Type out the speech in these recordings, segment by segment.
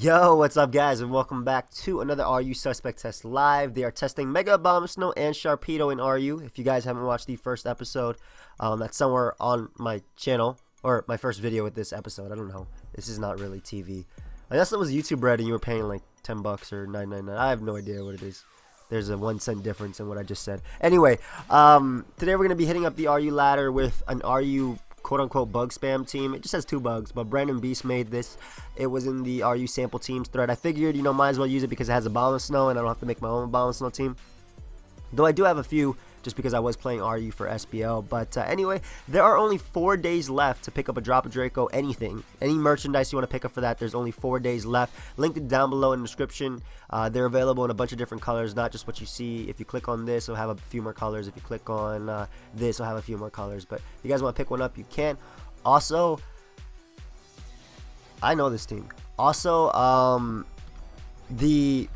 Yo, what's up guys, and welcome back to another RU Suspect Test Live. They are testing Mega Abomasnow and Sharpedo in RU. If you guys haven't watched the first episode, that's somewhere on my channel, or my first video with this episode. I don't know. This is not really TV. Unless it was YouTube Red and you were paying like 10 bucks or $9.99. I have no idea what it is. There's a 1 cent difference in what I just said. Anyway, today we're going to be hitting up the RU ladder with an RU quote-unquote bug spam team. It just has 2 bugs, but Brandon Beast made this. It was in the RU sample teams thread. I figured, might as well use it because it has Abomasnow and I don't have to make my own Abomasnow team. Though I do have a few just because I was playing RU for SBL. But anyway, there are only 4 days left to pick up a DropaDraco anything. Any merchandise you want to pick up for that, there's only 4 days left. Linked down below in the description. They're available in a bunch of different colors, not just what you see. If you click on this, it'll have a few more colors. If you click on this, it'll have a few more colors. But if you guys want to pick one up, you can. Also, I know this team. Also, the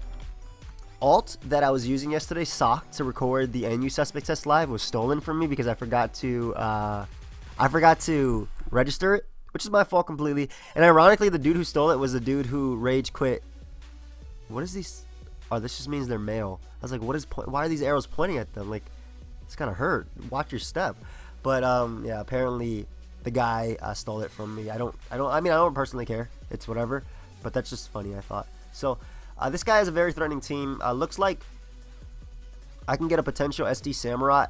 alt that I was using yesterday, Sock, to record the NU Suspect Test Live was stolen from me because I forgot to register it, which is my fault completely. And ironically, the dude who stole it was the dude who rage quit. What is these? Oh, this just means they're male. I was like, why are these arrows pointing at them? Like, it's kind of hurt. Watch your step. But yeah, apparently the guy stole it from me. I don't personally care. It's whatever. But that's just funny, I thought. So this guy has a very threatening team. Looks like I can get a potential SD Samurai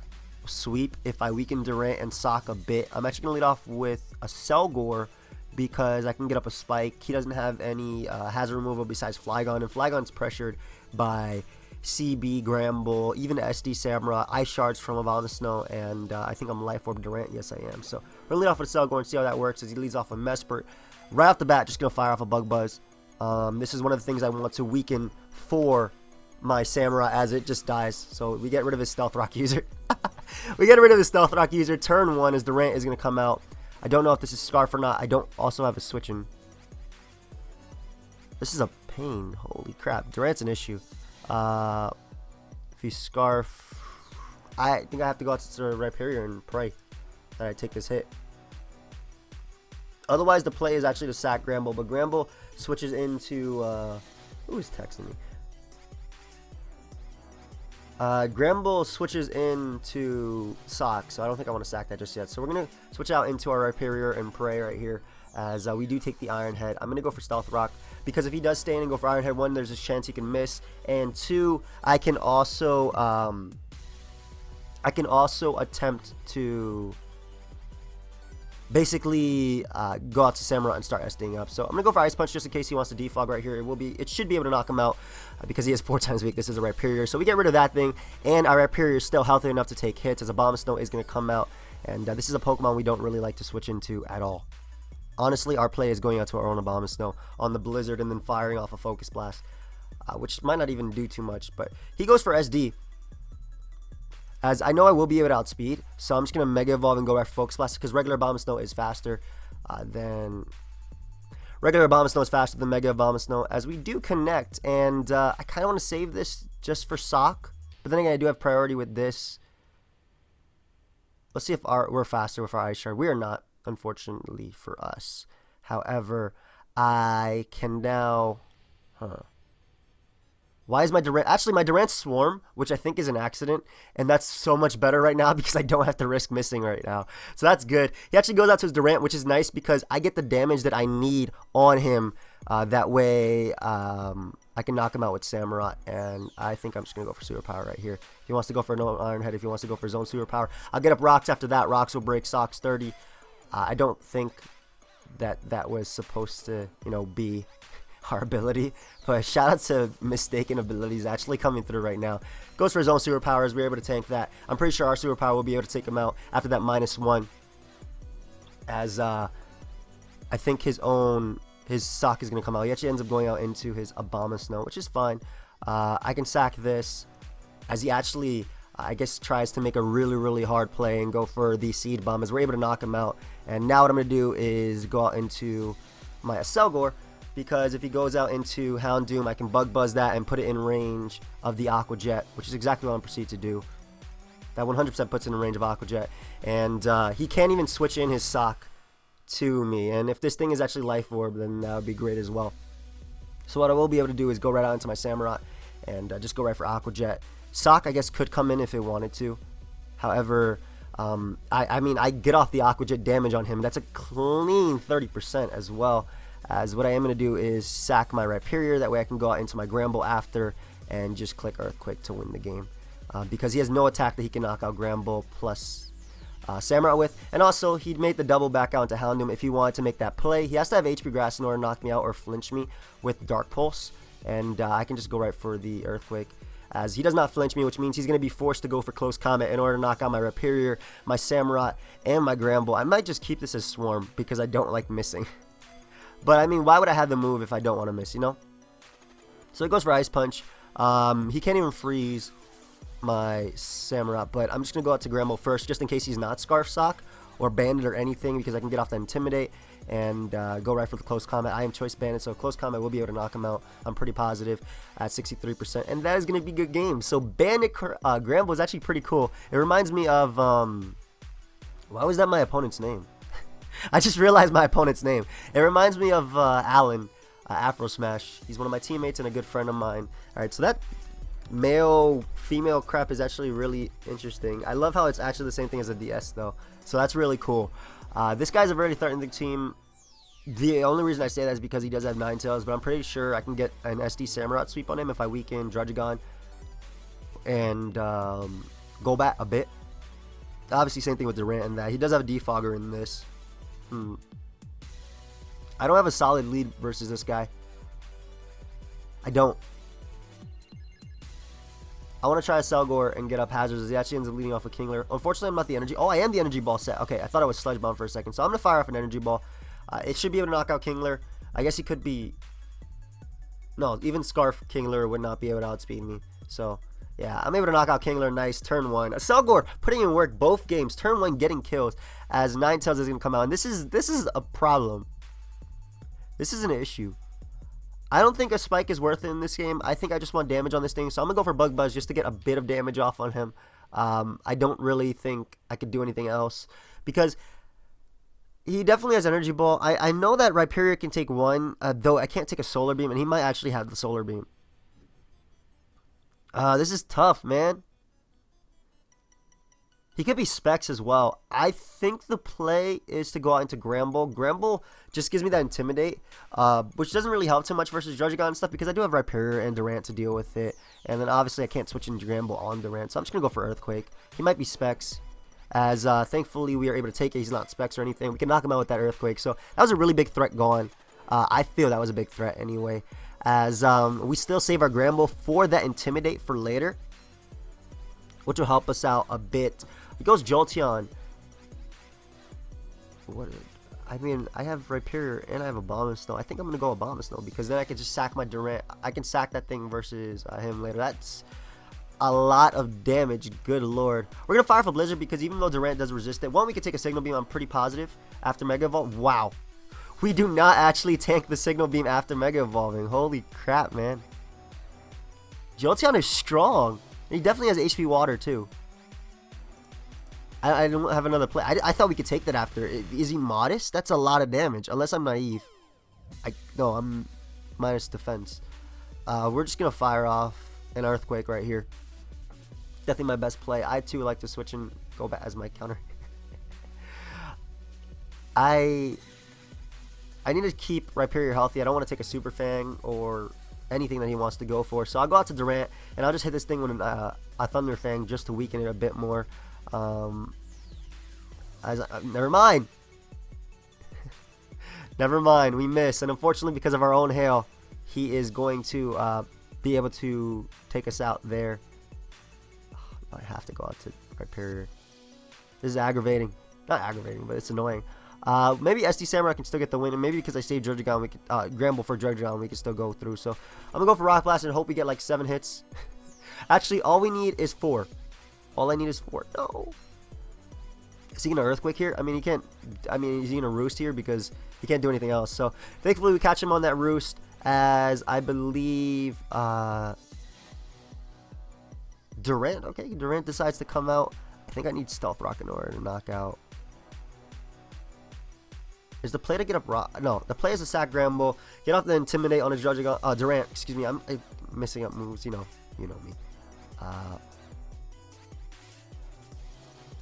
sweep if I weaken Durant and Sock a bit. I'm actually going to lead off with a Selgor because I can get up a Spike. He doesn't have any hazard removal besides Flygon, and Flygon's pressured by CB, Gramble, even SD Samurai, Ice Shards from Abomasnow, and I think I'm Life Orb Durant. Yes, I am. So we're going to lead off with a Selgor and see how that works as he leads off with Mespert. Right off the bat, just going to fire off a Bug Buzz. This is one of the things I want to weaken for my Samurai as it just dies. So we get rid of his Stealth Rock user. We get rid of his Stealth Rock user. Turn 1 as Durant is going to come out. I don't know if this is Scarf or not. I don't also have a switching. This is a pain. Holy crap. Durant's an issue. If you Scarf, I think I have to go out to the Rhyperior and pray that I take this hit. Otherwise, the play is actually to sack Gramble, but Gramble switches into who is texting me? Gramble switches into Sock, so I don't think I want to sack that just yet. So we're gonna switch out into our Rhyperior and pray right here, as we do take the Iron Head. I'm gonna go for Stealth Rock because if he does stay in and go for Iron Head, 1, there's a chance he can miss, and 2, I can also attempt to basically go out to Samurai and start SDing up. So I'm gonna go for Ice Punch just in case he wants to defog right here. It should be able to knock him out because he has 4 times weakness as a Rhyperior. So we get rid of that thing, and our Rhyperior is still healthy enough to take hits as Abomasnow is gonna come out, and this is a Pokemon we don't really like to switch into at all. Honestly, our play is going out to our own Abomasnow on the Blizzard and then firing off a Focus Blast, which might not even do too much, but he goes for SD. As I know I will be able to outspeed, so I'm just going to Mega Evolve and go after Focus Blast because regular Abomasnow is faster than Mega Abomasnow, as we do connect, and I kind of want to save this just for Sock, but then again I do have priority with this. Let's see if we're faster with our Ice Shard. We are not, unfortunately for us. However, I can now, why is my Durant? Actually, my Durant Swarm, which I think is an accident, and that's so much better right now because I don't have to risk missing right now. So that's good. He actually goes out to his Durant, which is nice because I get the damage that I need on him. That way, I can knock him out with Samurai, and I think I'm just going to go for Superpower right here. If he wants to go for no Iron Head, if he wants to go for Zone Superpower, I'll get up Rocks after that. Rocks will break Sock's 30. I don't think that was supposed to, be our ability, but shout out to mistaken abilities actually coming through right now. Goes for his own superpowers. We're able to tank that. I'm pretty sure our superpower will be able to take him out after that -1, as I think his Sock is going to come out. He actually ends up going out into his Abomasnow, which is fine. I can sack this as he actually I guess tries to make a really hard play and go for the Seed Bomb, as we're able to knock him out. And now what I'm going to do is go out into my Selgor, because if he goes out into Houndoom, I can Bug Buzz that and put it in range of the Aqua Jet, which is exactly what I'm proceed to do. That 100% puts it in range of Aqua Jet, and he can't even switch in his Sock to me. And if this thing is actually Life Orb, then that would be great as well. So what I will be able to do is go right out into my Samurott and just go right for Aqua Jet. Sock, I guess, could come in if it wanted to. However, I mean, I get off the Aqua Jet damage on him. That's a clean 30% as well. As what I am going to do is sack my Rhyperior. That way I can go out into my Gramble after and just click Earthquake to win the game. Because he has no attack that he can knock out Gramble plus Samurott with. And also, he made the double back out into Houndoom if he wanted to make that play. He has to have HP Grass in order to knock me out or flinch me with Dark Pulse. And I can just go right for the Earthquake. As he does not flinch me, which means he's going to be forced to go for Close Combat in order to knock out my Rhyperior, my Samurott, and my Gramble. I might just keep this as Swarm because I don't like missing. But, I mean, why would I have the move if I don't want to miss, you know? So it goes for Ice Punch. He can't even freeze my Samurott, but I'm just going to go out to Gramble first just in case he's not Scarf Sock or Bandit or anything because I can get off the Intimidate and go right for the Close Combat. I am Choice Bandit, so Close Combat will be able to knock him out. I'm pretty positive at 63%, and that is going to be a good game. So Bandit Gramble is actually pretty cool. It reminds me of, why was that my opponent's name? I just realized my opponent's name. It reminds me of Alan, Afro Smash. He's one of my teammates and a good friend of mine. Alright, so that male-female crap is actually really interesting. I love how it's actually the same thing as a DS, though. So that's really cool. This guy's a very threatening team. The only reason I say that is because he does have Ninetales, but I'm pretty sure I can get an SD Samurott sweep on him if I weaken Druddigon and go back a bit. Obviously, same thing with Durant and that. He does have a Defogger in this. I don't have a solid lead versus this guy. I don't. I want to try a Selgor and get up Hazards as he actually ends up leading off a Kingler. Unfortunately, I'm not the Energy. Oh, I am the Energy Ball set. Okay, I thought I was Sludge Bomb for a second. So I'm going to fire off an Energy Ball. It should be able to knock out Kingler. I guess he could be... No, even Scarf Kingler would not be able to outspeed me. So, yeah, I'm able to knock out Kingler. Nice. Turn 1. A Selgor putting in work both games. Turn 1 getting kills as Ninetales is going to come out. And this is a problem. This is an issue. I don't think a Spike is worth it in this game. I think I just want damage on this thing. So I'm going to go for Bug Buzz just to get a bit of damage off on him. I don't really think I could do anything else because he definitely has Energy Ball. I know that Rhyperior can take one, though I can't take a Solar Beam, and he might actually have the Solar Beam. This is tough, man. He could be Specs as well. I think the play is to go out into Gramble. Gramble just gives me that Intimidate, which doesn't really help too much versus Druddigon and stuff because I do have Rhyperior and Durant to deal with it. And then obviously I can't switch in Gramble on Durant, so I'm just going to go for Earthquake. He might be Specs, as thankfully we are able to take it. He's not Specs or anything. We can knock him out with that Earthquake. So that was a really big threat gone. I feel that was a big threat anyway. As we still save our Gramble for that Intimidate for later, which will help us out a bit. He goes Jolteon. What? I mean, I have Rhyperior and I have Abomasnow. I think I'm going to go Abomasnow because then I can just sack my Durant. I can sack that thing versus him later. That's a lot of damage. Good lord. We're going to fire for Blizzard because even though Durant does resist it, one, we can take a Signal Beam. I'm pretty positive after Mega Evolve. Wow. We do not actually tank the Signal Beam after Mega Evolving. Holy crap, man. Jolteon is strong. He definitely has HP Water, too. I don't have another play. I thought we could take that after. Is he modest? That's a lot of damage. Unless I'm naive. No, I'm minus defense. We're just going to fire off an Earthquake right here. Definitely my best play. I, too, like to switch and go back as my counter. I need to keep Rhyperior healthy. I don't want to take a Super Fang or anything that he wants to go for. So I'll go out to Durant, and I'll just hit this thing with a Thunder Fang just to weaken it a bit more. Never mind. Never mind. We miss. And unfortunately, because of our own hail, he is going to be able to take us out there. I have to go out to Rhyperior. This is aggravating. Not aggravating, but it's annoying. Maybe SD Samurai can still get the win, and maybe because I saved Druddigon, we could Gramble for Druddigon, we can still go through. So I'm gonna go for Rock Blast and hope we get like 7 hits. Actually, all we need is 4. All I need is 4. No. Is he gonna Earthquake here? I mean, he can't. I mean, is he gonna Roost here because he can't do anything else? So thankfully, we catch him on that Roost, as I believe Durant. Okay, Durant decides to come out. I think I need Stealth Rock in order to knock out. Is the play to get up rock? No, the play is a sack Gramble. Get off the Intimidate on his Durant. Excuse me, I'm missing up moves. You know me.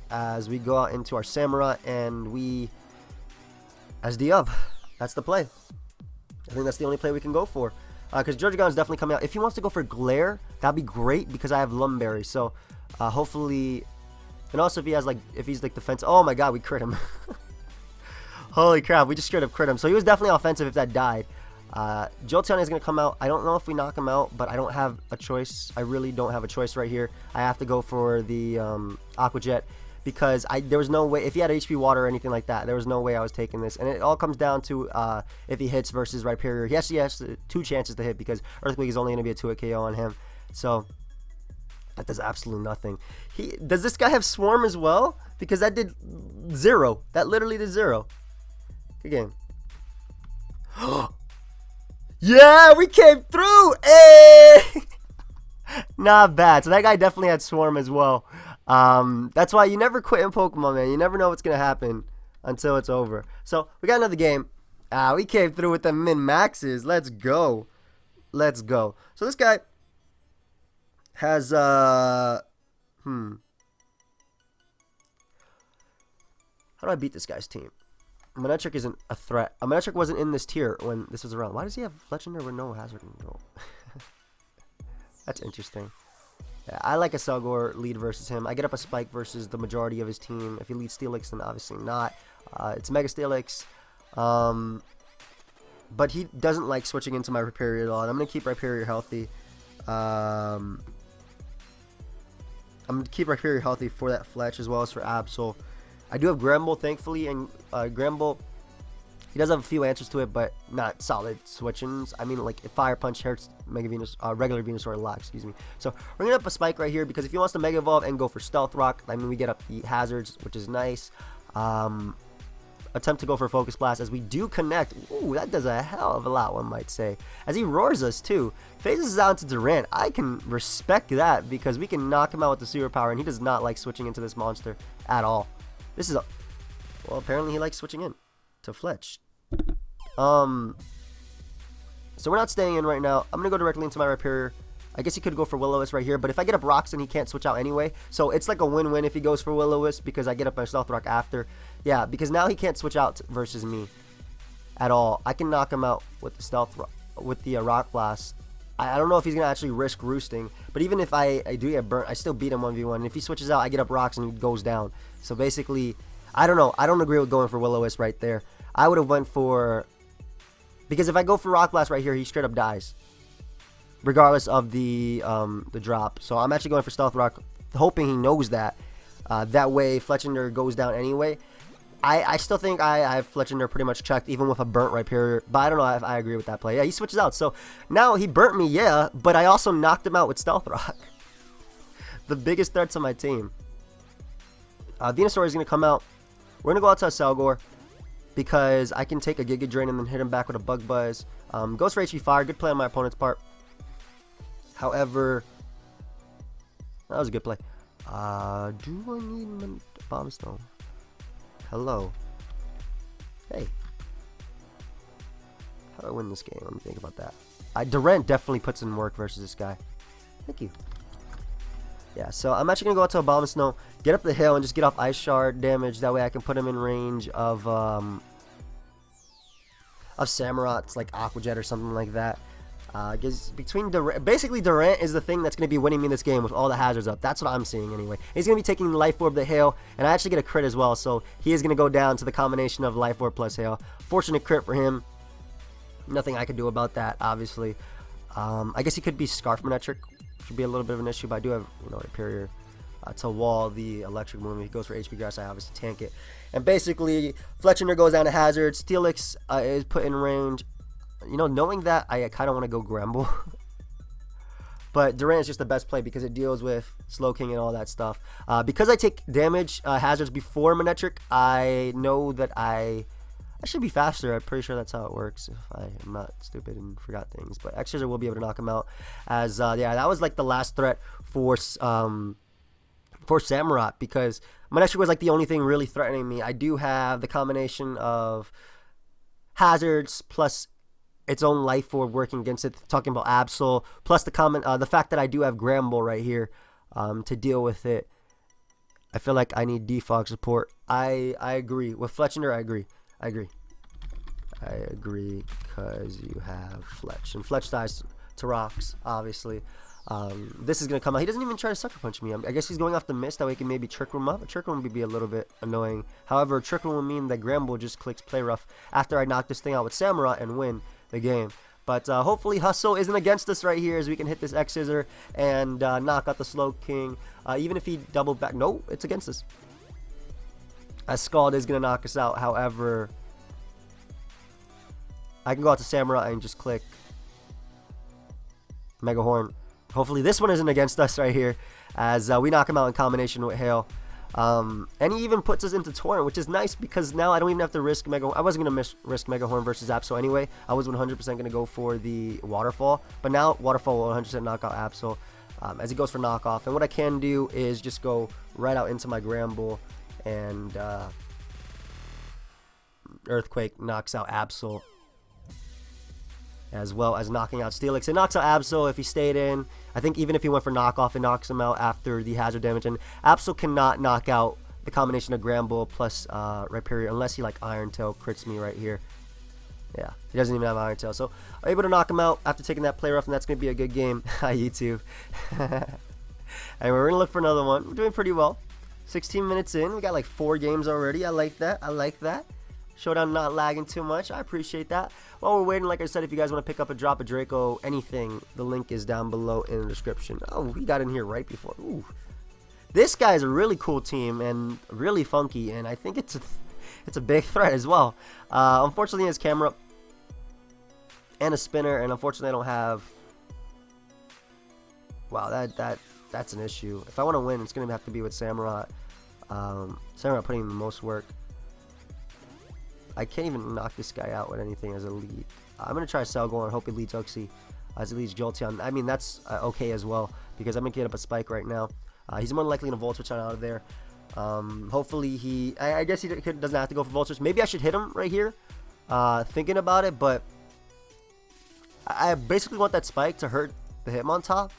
As we go out into our Samurai and we SD up. That's the play. I think that's the only play we can go for. Because Georgigon is definitely coming out. If he wants to go for Glare, that'd be great because I have Lumberry. So hopefully, and also if he's like defensive. Oh my God, we crit him. Holy crap, we just straight up crit him. So he was definitely offensive if that died. Jolteon is going to come out. I don't know if we knock him out, but I don't have a choice. I really don't have a choice right here. I have to go for the Aqua Jet because there was no way. If he had HP Water or anything like that, there was no way I was taking this. And it all comes down to if he hits versus Rhyperior. He actually has 2 chances to hit because Earthquake is only going to be a 2-hit KO on him. So that does absolutely nothing. Does this guy have Swarm as well? Because that did 0. That literally did 0. Good game. Yeah, we came through. Hey! Not bad. So that guy definitely had Swarm as well. That's why you never quit in Pokemon, man. You never know what's going to happen until it's over. So we got another game. We came through with the min-maxes. Let's go. Let's go. So this guy has, How do I beat this guy's team? Manectric isn't a threat. Manectric wasn't in this tier when this was around. Why does he have Fletchinder with no hazard control? That's interesting. Yeah, I like a Selgor lead versus him. I get up a Spike versus the majority of his team. If he leads Steelix, then obviously not. It's Mega Steelix. But he doesn't like switching into my Rhyperior at all. And I'm going to keep Rhyperior healthy. I'm going to keep Rhyperior healthy for that Fletch as well as for Absol. I do have Gramble, thankfully, and Gramble, he does have a few answers to it, but not solid switch-ins. I mean, like, if Fire Punch hurts Mega Venus, regular Venusaur a lot, excuse me. So, we're going to up a Spike right here, because if he wants to Mega Evolve and go for Stealth Rock, I mean, we get up the hazards, which is nice. Attempt to go for Focus Blast, as we do connect. Ooh, that does a hell of a lot, one might say. As he roars us, too. Phases us out to Durant. I can respect that, because we can knock him out with the Superpower, and he does not like switching into this monster at all. This is well, apparently he likes switching in to Fletch. So we're not staying in right now. I'm going to go directly into my Rhyperior. I guess he could go for Will-O-Wisp right here, but if I get up Rocks, then he can't switch out anyway. So it's like a win-win if he goes for Will-O-Wisp because I get up my Stealth Rock after. Yeah, because now he can't switch out versus me at all. I can knock him out with the Stealth Rock, with the Rock Blast. I don't know if he's going to actually risk roosting, but even if I do get burnt, I still beat him 1v1. And if he switches out, I get up Rocks and he goes down. So basically, I don't know. I don't agree with going for Will-O-Wisp right there. I would have went for... Because if I go for Rock Blast right here, he straight up dies. Regardless of the drop. So I'm actually going for Stealth Rock, hoping he knows that. That way, Fletchinder goes down anyway. I still think I have Fletchinder pretty much checked, even with a burnt Rhyperior. But I don't know if I agree with that play. Yeah, he switches out. So now he burnt me, yeah, but I also knocked him out with Stealth Rock. The biggest threat to my team. Venusaur is going to come out. We're going to go out to a Selgor because I can take a Giga Drain and then hit him back with a Bug Buzz. Goes for HP Fire. Good play on my opponent's part. However, that was a good play. Do I need Abomasnow? Hello. Hey. How do I win this game? Let me think about that. Durant definitely puts in work versus this guy. Thank you. Yeah, so I'm actually going to go out to Abomasnow, get up the hill, and just get off Ice Shard damage. That way I can put him in range of Samurot's, like Aqua Jet or something like that. Between basically Durant is the thing that's going to be winning me this game with all the hazards up. That's what I'm seeing anyway. He's going to be taking Life Orb, the Hail, and I actually get a crit as well. So he is going to go down to the combination of Life Orb plus Hail. Fortunate crit for him. Nothing I could do about that, obviously. I guess he could be Scarf Manectric. Should be a little bit of an issue, but I do have, you know, Rhyperior to wall the electric move. If he goes for HP Grass, I obviously tank it. And basically, Fletchinder goes down to hazard. Steelix is put in range. You know, knowing that, I kind of want to go Gramble. But Durant is just the best play because it deals with Slowking and all that stuff. Because I take damage hazards before Manectric, I know that I should be faster. I'm pretty sure that's how it works if I am not stupid and forgot things. But X-Scissor will be able to knock him out. As yeah, that was like the last threat for Samurott because Manectric was like the only thing really threatening me. I do have the combination of hazards plus its own life form working against it. Talking about Absol, plus the fact that I do have Gramble right here to deal with it. I feel like I need defog support. I agree with Fletchender. I agree because you have Fletch, and Fletch dies to rocks, obviously. This is going to come out. He doesn't even try to sucker punch me. I guess he's going off the mist. That way he can maybe Trick Room up. Trick Room would be a little bit annoying. However, Trick Room will mean that Gramble just clicks Play Rough after I knock this thing out with Samurai and win the game. But hopefully Hustle isn't against us right here, as we can hit this X Scissor and knock out the Slow King. Even if he doubled back. No, it's against us. As Scald is going to knock us out. However, I can go out to Samurai and just click Mega Horn. Hopefully this one isn't against us right here, as we knock him out in combination with Hail. And he even puts us into Torrent, which is nice because now I don't even have to risk Mega Horn. I wasn't going to risk Mega Horn versus Absol anyway. I was 100% going to go for the Waterfall. But now Waterfall will 100% knock out Absol as he goes for knockoff. And what I can do is just go right out into my Gramble, and Earthquake knocks out Absol, as well as knocking out Steelix. It knocks out Absol if he stayed in. I think even if he went for knockoff, it knocks him out after the hazard damage. And Absol cannot knock out the combination of Gramble plus Rhyperior unless he like Iron Tail crits me right here. Yeah, he doesn't even have Iron Tail. So I'm able to knock him out after taking that Play Rough, and that's going to be a good game. Hi, YouTube. And we're going to look for another one. We're doing pretty well. 16 minutes in. We got like 4 games already. I like that. I like that. Showdown not lagging too much. I appreciate that. While we're waiting, like I said, if you guys want to pick up a DropaDraco, anything, the link is down below in the description. Oh, he got in here right before. Ooh. This guy is a really cool team and really funky, and I think it's a big threat as well. Unfortunately, his camera and a spinner, and unfortunately, I don't have. Wow, that's an issue. If I want to win, it's gonna have to be with Samurai. Samurai putting in the most work. I can't even knock this guy out with anything as a lead. I'm going to try Selgor and hope he leads Uxie as he leads Jolteon. I mean, that's okay as well, because I'm going to get up a Spike right now. He's more than likely going to Volt Switch on out of there. Hopefully he... I guess he doesn't have to go for Volt Switch. Maybe I should hit him right here. Thinking about it, but... I basically want that Spike to hurt the Hitmontop.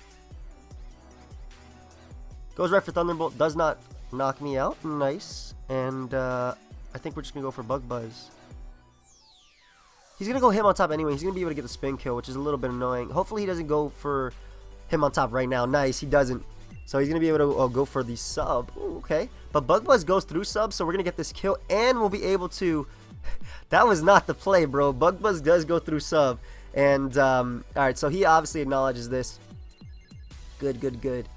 Goes right for Thunderbolt. Does not knock me out. Nice. And... I think we're just going to go for Bug Buzz. He's going to go Hitmontop anyway. He's going to be able to get the spin kill, which is a little bit annoying. Hopefully he doesn't go for Hitmontop right now. Nice, he doesn't. So he's going to be able to go for the sub. Ooh, okay. But Bug Buzz goes through sub, so we're going to get this kill. And we'll be able to... That was not the play, bro. Bug Buzz does go through sub. And, alright, so he obviously acknowledges this. Good, good, good.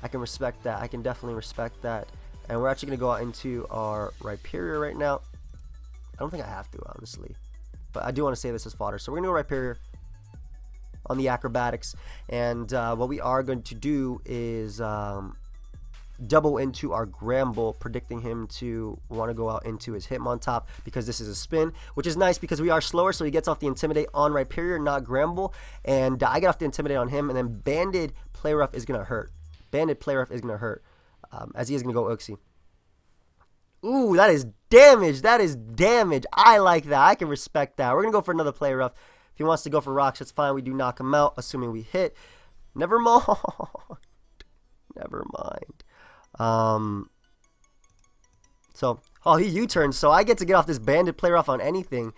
I can respect that. I can definitely respect that. And we're actually going to go out into our Rhyperior right now. I don't think I have to, honestly. But I do want to say this as fodder. So we're going to go Rhyperior on the acrobatics. And what we are going to do is double into our Gramble, predicting him to want to go out into his Hitmontop because this is a spin, which is nice because we are slower. So he gets off the Intimidate on Rhyperior, not Gramble. And I get off the Intimidate on him. And then Banded Play Rough is going to hurt. Banded Play Rough is going to hurt. As he is going to go Uxie. Ooh, that is damage. That is damage. I like that. I can respect that. We're going to go for another Play Rough. If he wants to go for Rocks, that's fine. We do knock him out, assuming we hit. Never mind. Never mind. So, oh, he U-turns. So I get to get off this Banded Play Rough on anything.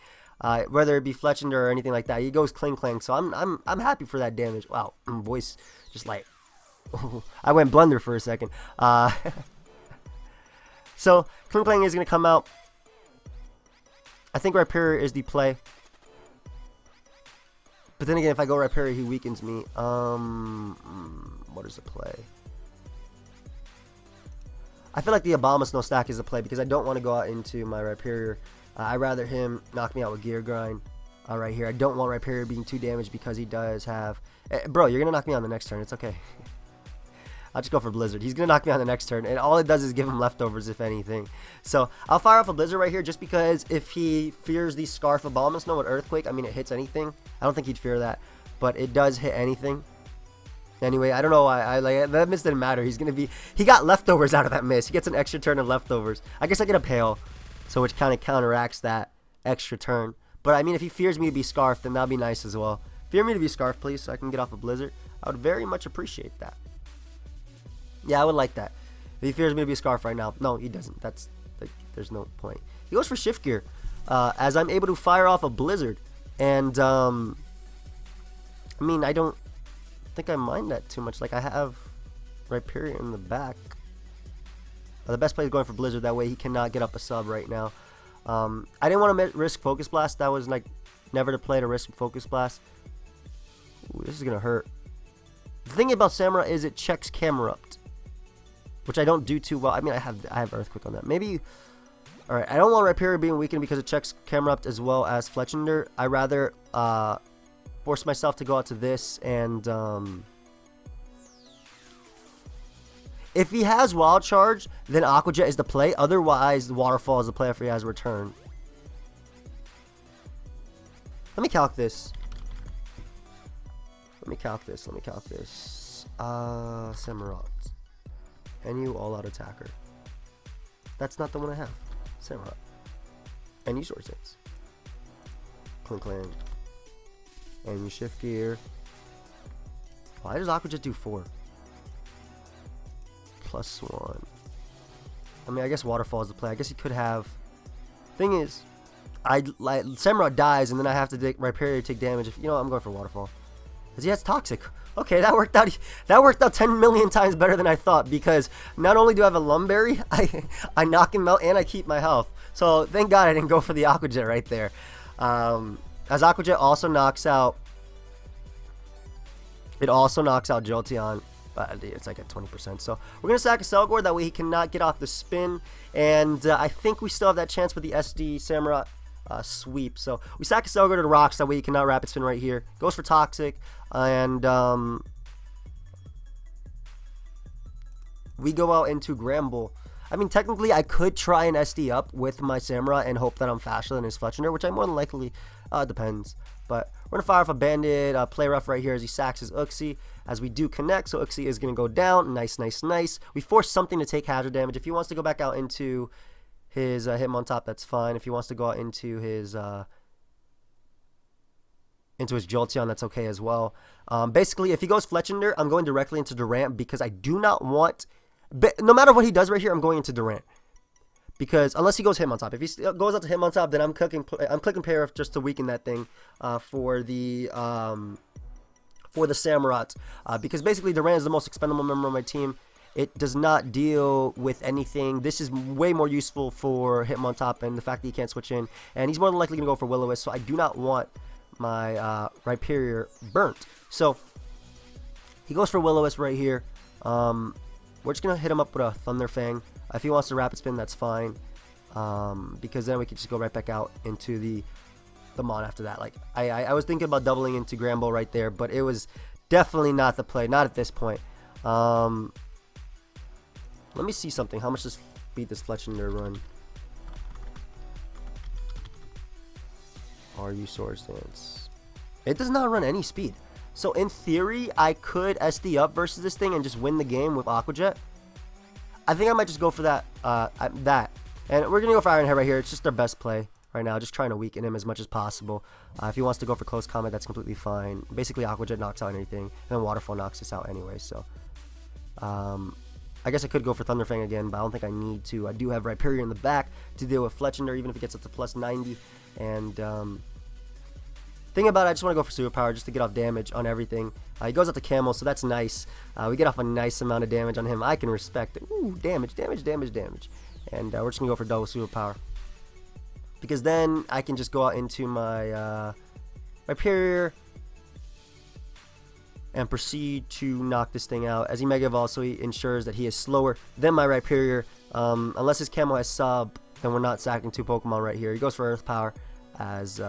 Whether it be Fletchender or anything like that. He goes Cling Clang. So I'm happy for that damage. Wow. Voice just like... I went Blunder for a second. So, Kling Klang is going to come out. I think Rhyperior is the play. But then again, if I go Rhyperior, he weakens me. What is the play? I feel like the Abomasnow stack is the play because I don't want to go out into my Rhyperior. I'd rather him knock me out with Gear Grind right here. I don't want Rhyperior being too damaged because he does have... bro, you're going to knock me on the next turn. It's okay. I'll just go for Blizzard. He's going to knock me on the next turn, and all it does is give him leftovers, if anything. So, I'll fire off a Blizzard right here, just because if he fears the Scarf Abomasnow with Earthquake, I mean, it hits anything. I don't think he'd fear that, but it does hit anything. Anyway, I don't know why. That miss didn't matter. He's going to be... He got leftovers out of that miss. He gets an extra turn of leftovers. I guess I get a Pale, so which kind of counteracts that extra turn. But I mean, if he fears me to be Scarf, then that'd be nice as well. Fear me to be Scarf, please, so I can get off a Blizzard. I would very much appreciate that. Yeah, I would like that. If he fears me to be Scarf right now. No, he doesn't. That's like, there's no point. He goes for Shift Gear, as I'm able to fire off a Blizzard. And, I mean, I don't think I mind that too much. Like, I have Rhyperior in the back. The best play is going for Blizzard. That way he cannot get up a sub right now. I didn't want to risk Focus Blast. That was like never to play to risk Focus Blast. Ooh, this is going to hurt. The thing about Samurai is it checks Camerupt, which I don't do too well. I mean, I have Earthquake on that. Maybe... Alright, I don't want Rhyperior being weakened because it checks Camerupt as well as Fletchinder. I rather force myself to go out to this and... if he has Wild Charge, then Aqua Jet is the play. Otherwise, Waterfall is the play if he has Return. Let me calc this. Samurott. And you all-out attacker. That's not the one I have. Samurott. And you Sword Dance. Clink Clang. And you Shift Gear. Why does Aqua Jet do 4? +1. I mean, I guess Waterfall is the play. I guess he could have. Thing is, Samurott dies, and then I have to Rhyperior take damage. If you know, I'm going for Waterfall because he has Toxic. Okay, that worked out. That worked out 10 million times better than I thought because not only do I have a Lumberry, I knock him out and I keep my health. So thank God I didn't go for the Aqua Jet right there. As Aqua Jet also knocks out. It also knocks out Jolteon. It's like at 20%. So we're going to sack a Cellgore. That way he cannot get off the spin. And I think we still have that chance with the SD Samurai sweep. So we sack a Cellgore to the rocks. That way he cannot Rapid Spin right here. Goes for Toxic. And we go out into Gramble. I mean, technically, I could try an SD up with my Samurai and hope that I'm faster than his Fletchinder, which I more than likely depends. But we're going to fire off a Bandit, play rough right here as he sacks his Uxie. As we do connect, so Uxie is going to go down. Nice, nice, nice. We force something to take hazard damage. If he wants to go back out into his Hitmontop, that's fine. If he wants to go out into his Jolteon, that's okay as well. Basically, if he goes Fletchinder, I'm going directly into Durant because I do not want... no matter what he does right here, I'm going into Durant. Because unless he goes Hitmontop. If he goes out to Hitmontop, then I'm clicking Pair Off just to weaken that thing for the Samurott. Because basically Durant is the most expendable member of my team. It does not deal with anything. This is way more useful for Hitmontop and the fact that he can't switch in. And he's more than likely going to go for Will-O-Wisp, so I do not want my Rhyperior burnt. So he goes for Will-O-Wisp right here. We're just going to hit him up with a Thunder Fang. If he wants to Rapid Spin, that's fine. Because then we can just go right back out into the Mon after that. Like I was thinking about doubling into Gramble right there, but it was definitely not the play. Not at this point. Let me see something. How much does beat this Fletchinder run? Are you Sword Stance? It does not run any speed. So in theory, I could SD up versus this thing and just win the game with Aqua Jet. I think I might just go for that. And we're going to go for Iron Head right here. It's just our best play right now. Just trying to weaken him as much as possible. If he wants to go for Close Combat, that's completely fine. Basically, Aqua Jet knocks out anything. And then Waterfall knocks us out anyway. So, I guess I could go for Thunder Fang again, but I don't think I need to. I do have Rhyperior in the back to deal with Fletchinder, even if it gets up to +90. And, thing about it, I just want to go for Superpower just to get off damage on everything. He goes out to Camel, so that's nice. We get off a nice amount of damage on him. I can respect it. Ooh, damage. And we're just going to go for double Superpower. Because then I can just go out into my Rhyperior and proceed to knock this thing out. As he Mega Evolves, so he ensures that he is slower than my Rhyperior. Unless his Camel has Sub, then we're not sacking 2 Pokemon right here. He goes for Earth Power as...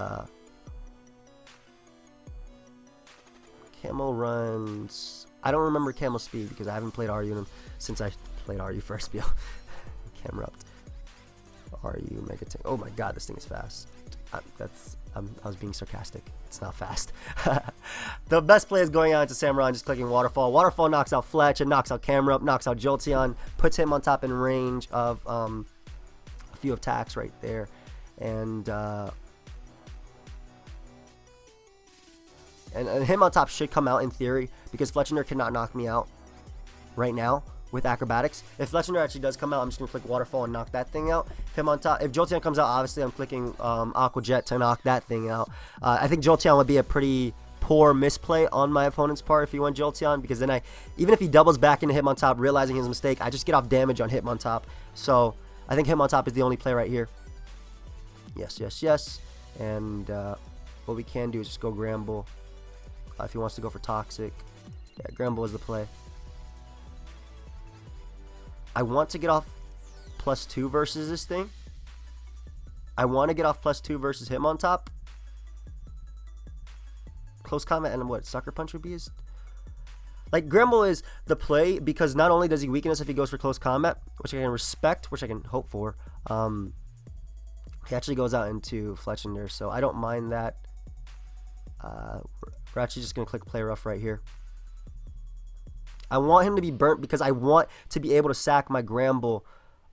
Camel runs... I don't remember Camel speed because I haven't played RU since I played RU for SPL. Camerupt. RU Mega Tank. Oh my god, this thing is fast. I was being sarcastic. It's not fast. The best play is going out into Samurai and just clicking Waterfall. Waterfall knocks out Fletch and knocks out Camerupt, knocks out Jolteon, puts him on top in range of a few attacks right there. And And him on top should come out in theory, because Fletchinder cannot knock me out right now with acrobatics. If Fletchinder actually does come out, I'm just going to click Waterfall and knock that thing out. Him on top. If Jolteon comes out, obviously I'm clicking Aqua Jet to knock that thing out. I think Jolteon would be a pretty poor misplay on my opponent's part if he went Jolteon, because then even if he doubles back into Hitmontop, realizing his mistake, I just get off damage on Hitmontop. So I think Hitmontop is the only play right here. Yes, yes, yes. And what we can do is just go Gramble. If he wants to go for Toxic. Yeah, Gramble is the play. I want to get off +2 versus this thing. I want to get off +2 versus Hitmontop. Close Combat and what? Sucker Punch would be his... Like, Gramble is the play because not only does he weaken us if he goes for Close Combat, which I can respect, which I can hope for, he actually goes out into Fletchinder, so I don't mind that. We're actually just going to click Play Rough right here. I want him to be burnt because I want to be able to sack my Gramble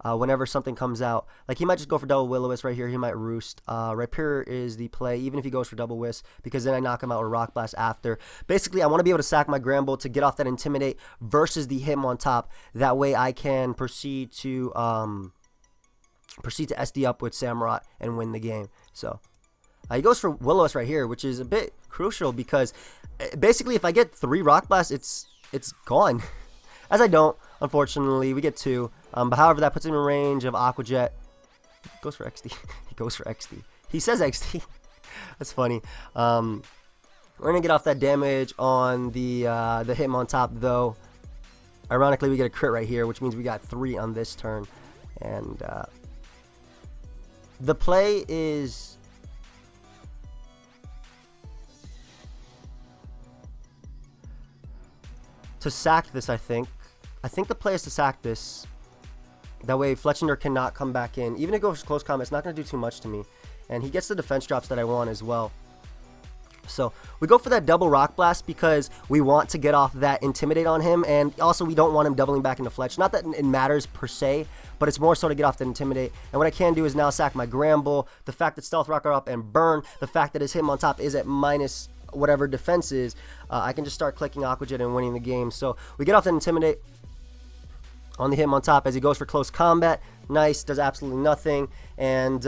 whenever something comes out. Like, he might just go for Double Will-O-Wisp right here. He might Roost. Rhyperior is the play, even if he goes for Double Wisp, because then I knock him out with Rock Blast after. Basically, I want to be able to sack my Gramble to get off that Intimidate versus the Hitmontop. That way I can proceed to SD up with Samurott and win the game. So he goes for Will-O-Wisp right here, which is a bit crucial because basically if I get 3 Rock Blasts, it's gone. As I don't, unfortunately, we get 2. But however, that puts him in range of Aqua Jet. He goes for XD. He goes for XD. He says XD. That's funny. We're gonna get off that damage on the Hitmontop though. Ironically, we get a crit right here, which means we got 3 on this turn. And the play is to sack this, I think. I think the play is to sack this. That way Fletchinder cannot come back in. Even if it goes Close Combat, it's not going to do too much to me. And he gets the defense drops that I want as well. So we go for that double Rock Blast because we want to get off that Intimidate on him. And also we don't want him doubling back into Fletch. Not that it matters per se, but it's more so to get off the Intimidate. And what I can do is now sack my Gramble. The fact that Stealth Rock are up and Burn. The fact that his Hitmontop is at minus whatever defense is, I can just start clicking Aqua Jet and winning the game. So we get off that Intimidate on the Hitmontop as he goes for Close Combat. Nice, does absolutely nothing. And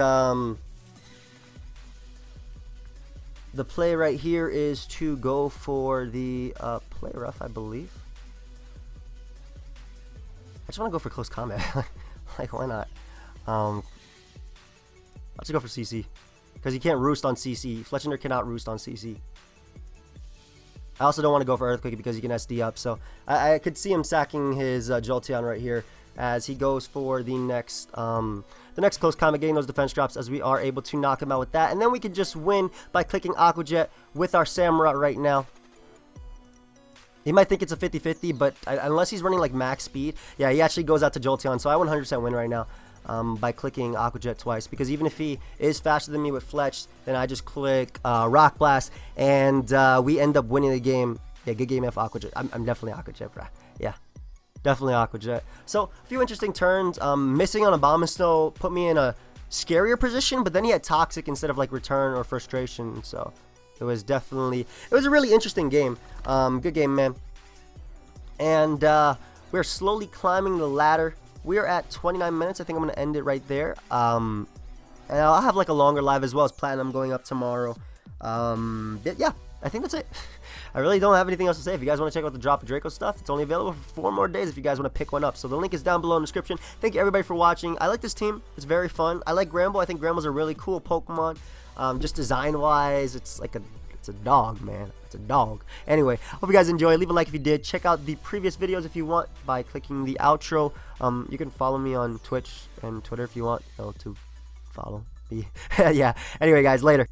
the play right here is to go for the Play Rough, I believe. I just want to go for Close Combat. Like, why not? I'll just go for CC because he can't Roost on CC. Fletchinder cannot Roost on CC. I also don't want to go for Earthquake because he can SD up. So I could see him sacking his Jolteon right here as he goes for the next Close Combat, getting those defense drops as we are able to knock him out with that. And then we can just win by clicking Aqua Jet with our Samurott right now. He might think it's a 50-50, but unless he's running like max speed, yeah, he actually goes out to Jolteon. So I 100% win right now. By clicking Aqua Jet twice, because even if he is faster than me with Fletch, then I just click Rock Blast and we end up winning the game. Yeah, good game F Aqua Jet. I'm definitely Aqua Jet, bro. Yeah, definitely Aqua Jet. So a few interesting turns. Missing on Abomasnow put me in a scarier position, but then he had Toxic instead of like Return or Frustration. So it was a really interesting game. Good game, man. And we're slowly climbing the ladder. We are at 29 minutes. I think I'm going to end it right there. And I'll have like a longer live as well as Platinum going up tomorrow. Yeah, I think that's it. I really don't have anything else to say. If you guys want to check out the DropaDraco stuff, it's only available for 4 more days if you guys want to pick one up. So the link is down below in the description. Thank you everybody for watching. I like this team. It's very fun. I like Gramble. I think Gramble's a really cool Pokemon. Just design-wise, it's like it's a dog, man. It's a dog. Anyway, hope you guys enjoy. Leave a like if you did. Check out the previous videos if you want by clicking the outro. You can follow me on Twitch and Twitter if you want to follow me. Yeah. Anyway, guys, later.